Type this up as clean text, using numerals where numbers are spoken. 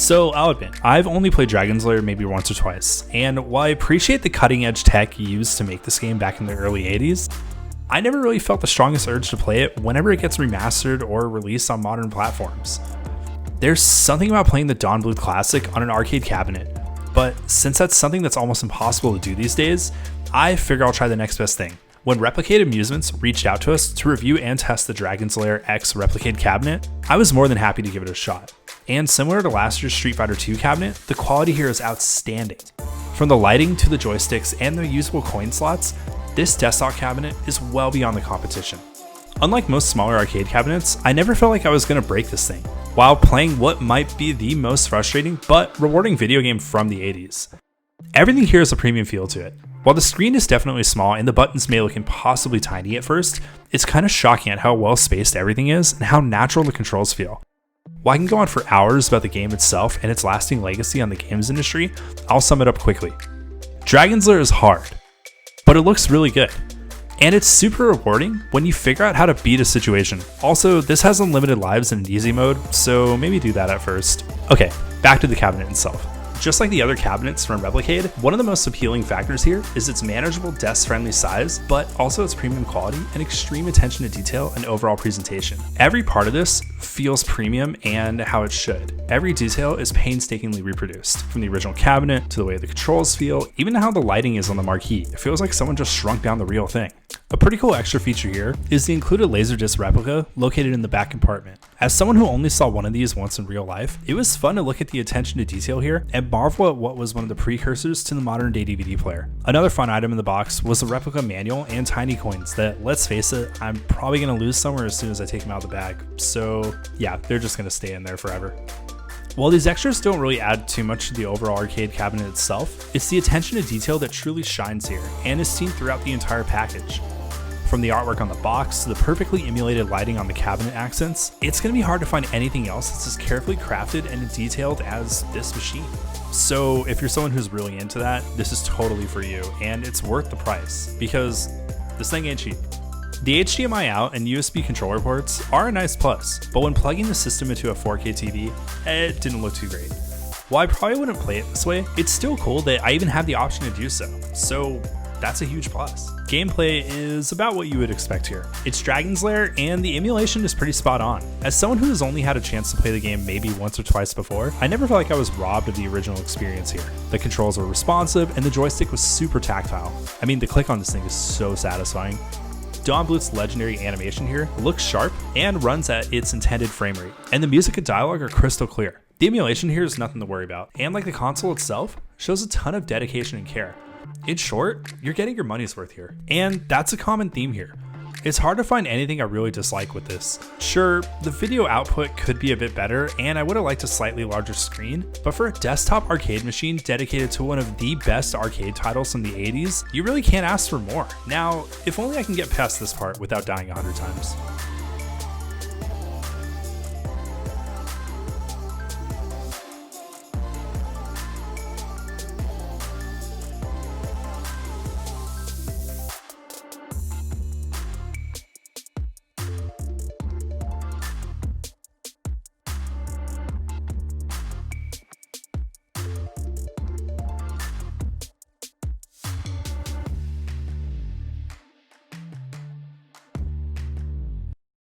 So I'll admit, I've only played Dragon's Lair maybe once or twice, and while I appreciate the cutting edge tech used to make this game back in the early 80s, I never really felt the strongest urge to play it whenever it gets remastered or released on modern platforms. There's something about playing the Dawn Bluth Classic on an arcade cabinet, but since that's something that's almost impossible to do these days, I figure I'll try the next best thing. When RepliCade Amusements reached out to us to review and test the Dragon's Lair X RepliCade cabinet, I was more than happy to give it a shot. And similar to last year's Street Fighter II cabinet, the quality here is outstanding. From the lighting to the joysticks and the usable coin slots, this desktop cabinet is well beyond the competition. Unlike most smaller arcade cabinets, I never felt like I was going to break this thing, while playing what might be the most frustrating but rewarding video game from the 80s. Everything here has a premium feel to it. While the screen is definitely small and the buttons may look impossibly tiny at first, it's kind of shocking at how well spaced everything is and how natural the controls feel. While I can go on for hours about the game itself and its lasting legacy on the games industry, I'll sum it up quickly. Dragon's Lair is hard, but it looks really good. And it's super rewarding when you figure out how to beat a situation. Also, this has unlimited lives in an easy mode, so maybe do that at first. Okay, back to the cabinet itself. Just like the other cabinets from RepliCade, one of the most appealing factors here is its manageable desk-friendly size, but also its premium quality and extreme attention to detail and overall presentation. Every part of this feels premium and how it should. Every detail is painstakingly reproduced, from the original cabinet to the way the controls feel, even to how the lighting is on the marquee. It feels like someone just shrunk down the real thing. A pretty cool extra feature here is the included Laserdisc replica located in the back compartment. As someone who only saw one of these once in real life, it was fun to look at the attention to detail here and marvel at what was one of the precursors to the modern day DVD player. Another fun item in the box was the replica manual and tiny coins that, let's face it, I'm probably going to lose somewhere as soon as I take them out of the bag. So yeah, they're just going to stay in there forever. While these extras don't really add too much to the overall arcade cabinet itself, it's the attention to detail that truly shines here and is seen throughout the entire package. From the artwork on the box to the perfectly emulated lighting on the cabinet accents, it's going to be hard to find anything else that's as carefully crafted and detailed as this machine. So if you're someone who's really into that, this is totally for you, and it's worth the price, because this thing ain't cheap. The HDMI out and USB controller ports are a nice plus, but when plugging the system into a 4K TV, it didn't look too great. While I probably wouldn't play it this way, it's still cool that I even have the option to do so that's a huge plus. Gameplay is about what you would expect here. It's Dragon's Lair, and the emulation is pretty spot on. As someone who has only had a chance to play the game maybe once or twice before, I never felt like I was robbed of the original experience here. The controls were responsive, and the joystick was super tactile. I mean, the click on this thing is so satisfying. Dawn Bluth's legendary animation here looks sharp and runs at its intended frame rate, and the music and dialogue are crystal clear. The emulation here is nothing to worry about, and like the console itself, shows a ton of dedication and care. In short, you're getting your money's worth here, and that's a common theme here. It's hard to find anything I really dislike with this. Sure, the video output could be a bit better, and I would have liked a slightly larger screen, but for a desktop arcade machine dedicated to one of the best arcade titles from the 80s, you really can't ask for more. Now, if only I can get past this part without dying 100 times.